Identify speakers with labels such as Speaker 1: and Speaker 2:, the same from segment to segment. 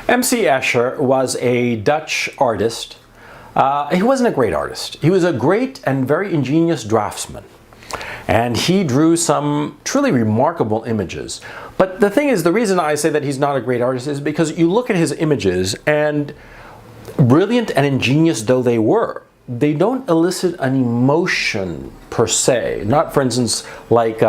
Speaker 1: MC Escher was a Dutch artist. He wasn't a great artist. He was a great and very ingenious draftsman. And he drew some truly remarkable images. But the thing is, the reason I say that he's not a great artist is because you look at his images, and brilliant and ingenious though they were, they don't elicit an emotion per se. Not, for instance, like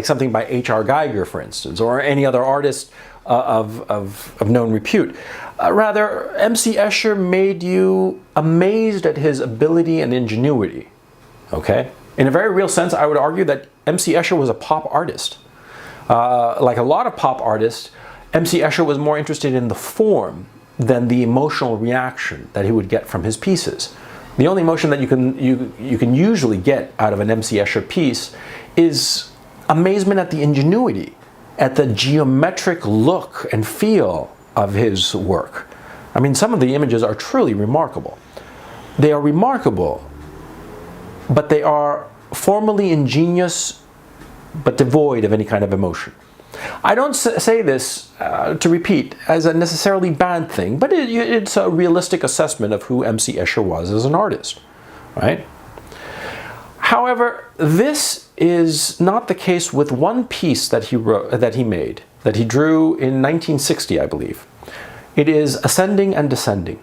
Speaker 1: something by H.R. Geiger, for instance, or any other artist of known repute. Rather, MC Escher made you amazed at his ability and ingenuity. Okay? In a very real sense, I would argue that MC Escher was a pop artist. Like a lot of pop artists, MC Escher was more interested in the form than the emotional reaction that he would get from his pieces. The only emotion that you can usually get out of an MC Escher piece is amazement at the ingenuity, at the geometric look and feel of his work. I mean, some of the images are truly remarkable. They are remarkable, but they are formally ingenious, but devoid of any kind of emotion. I don't say this, to repeat, as a necessarily bad thing, but it's a realistic assessment of who MC Escher was as an artist, right? However, this is not the case with one piece that he drew in 1960, I believe. It is Ascending and Descending.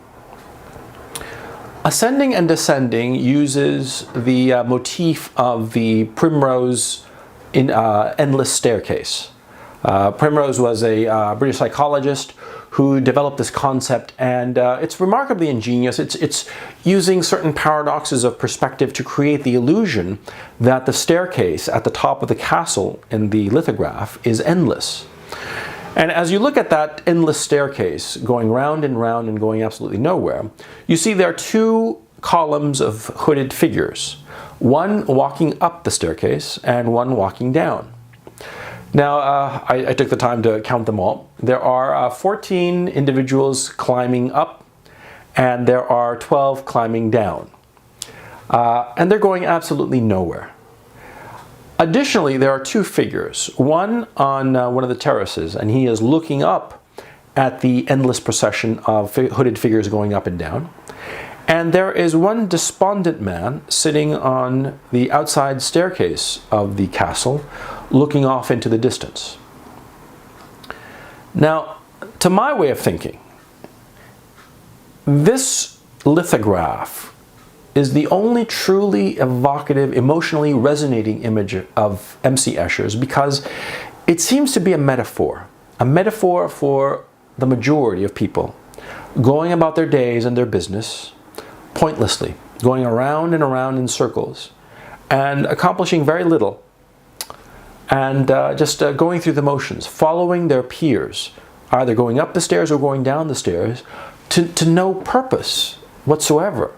Speaker 1: Ascending and Descending uses the motif of the Primrose in Endless Staircase. Primrose was a British psychologist who developed this concept, and it's remarkably ingenious. It's using certain paradoxes of perspective to create the illusion that the staircase at the top of the castle in the lithograph is endless. And as you look at that endless staircase going round and round and going absolutely nowhere, you see there are two columns of hooded figures, one walking up the staircase and one walking down. Now, I took the time to count them all. There are 14 individuals climbing up, and there are 12 climbing down. And they're going absolutely nowhere. Additionally, there are two figures, one on one of the terraces, and he is looking up at the endless procession of hooded figures going up and down. And there is one despondent man sitting on the outside staircase of the castle, looking off into the distance. Now, to my way of thinking, this lithograph is the only truly evocative, emotionally resonating image of MC Escher's, because it seems to be a metaphor for the majority of people going about their days and their business pointlessly, going around and around in circles and accomplishing very little, and just going through the motions, following their peers, either going up the stairs or going down the stairs, to no purpose whatsoever.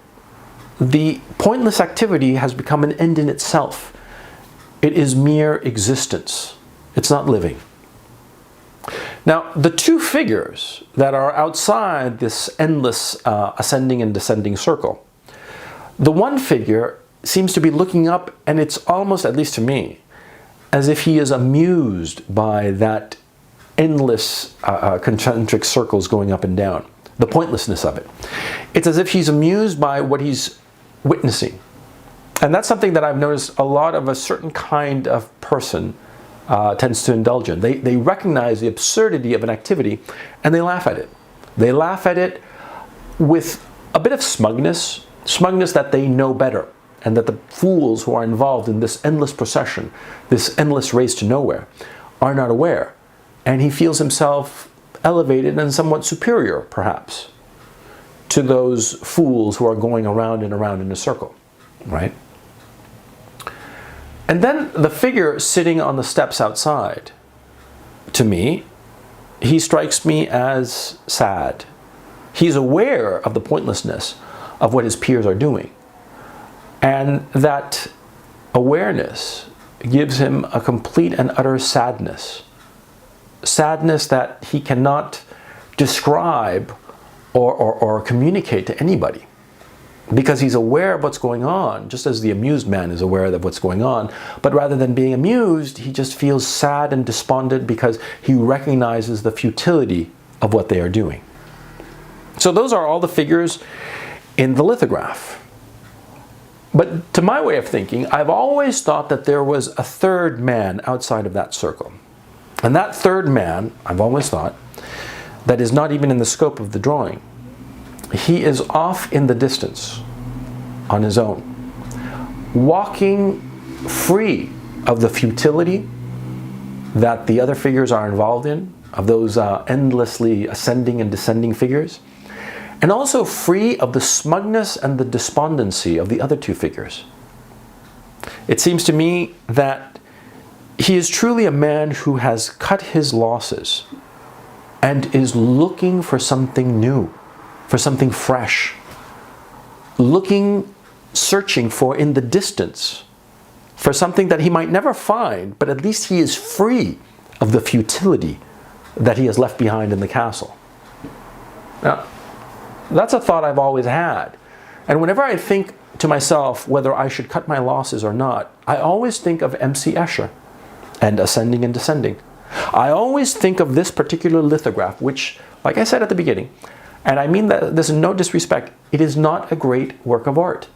Speaker 1: The pointless activity has become an end in itself. It is mere existence. It's not living. Now, the two figures that are outside this endless ascending and descending circle, the one figure seems to be looking up, and it's almost, at least to me, as if he is amused by that endless concentric circles going up and down, the pointlessness of it. It's as if he's amused by what he's witnessing. And that's something that I've noticed a lot of a certain kind of person tends to indulge in. They recognize the absurdity of an activity and they laugh at it. They laugh at it with a bit of smugness that they know better, and that the fools who are involved in this endless procession, this endless race to nowhere, are not aware. And he feels himself elevated and somewhat superior, perhaps, to those fools who are going around and around in a circle, right? And then the figure sitting on the steps outside, to me, he strikes me as sad. He's aware of the pointlessness of what his peers are doing. And that awareness gives him a complete and utter sadness. Sadness that he cannot describe or communicate to anybody. Because he's aware of what's going on, just as the amused man is aware of what's going on. But rather than being amused, he just feels sad and despondent because he recognizes the futility of what they are doing. So those are all the figures in the lithograph. But to my way of thinking, I've always thought that there was a third man outside of that circle. And that third man, I've always thought, that is not even in the scope of the drawing. He is off in the distance on his own, walking free of the futility that the other figures are involved in, of those endlessly ascending and descending figures, and also free of the smugness and the despondency of the other two figures. It seems to me that he is truly a man who has cut his losses and is looking for something new, for something fresh, searching for in the distance, for something that he might never find, but at least he is free of the futility that he has left behind in the castle. Now, that's a thought I've always had. And whenever I think to myself whether I should cut my losses or not, I always think of M.C. Escher and ascending and descending. I always think of this particular lithograph, which, like I said at the beginning, and I mean that this is no disrespect, it is not a great work of art,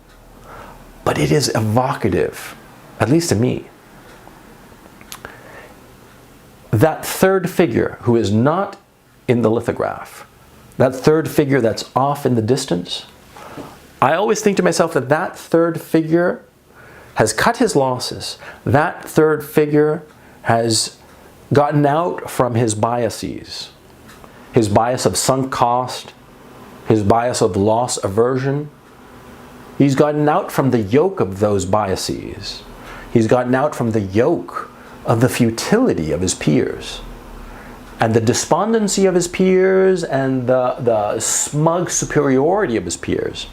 Speaker 1: but it is evocative, at least to me. That third figure who is not in the lithograph, that third figure that's off in the distance, I always think to myself that that third figure has cut his losses. That third figure has gotten out from his biases, his bias of sunk cost, his bias of loss aversion. He's gotten out from the yoke of those biases. He's gotten out from the yoke of the futility of his peers and the despondency of his peers and the smug superiority of his peers,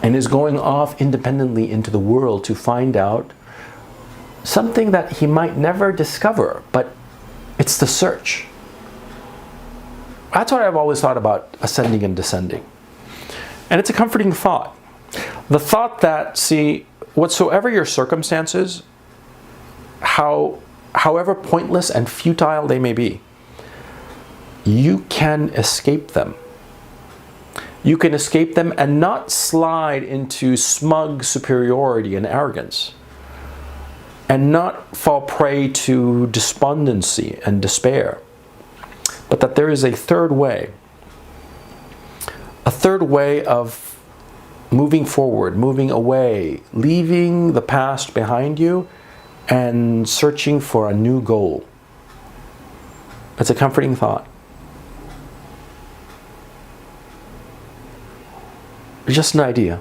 Speaker 1: and is going off independently into the world to find out something that he might never discover, but it's the search. That's what I've always thought about ascending and descending. And it's a comforting thought. The thought that, see, whatsoever your circumstances, however pointless and futile they may be, you can escape them. You can escape them and not slide into smug superiority and arrogance, and not fall prey to despondency and despair, but that there is a third way of moving forward, moving away, leaving the past behind you and searching for a new goal. It's a comforting thought. Just an idea.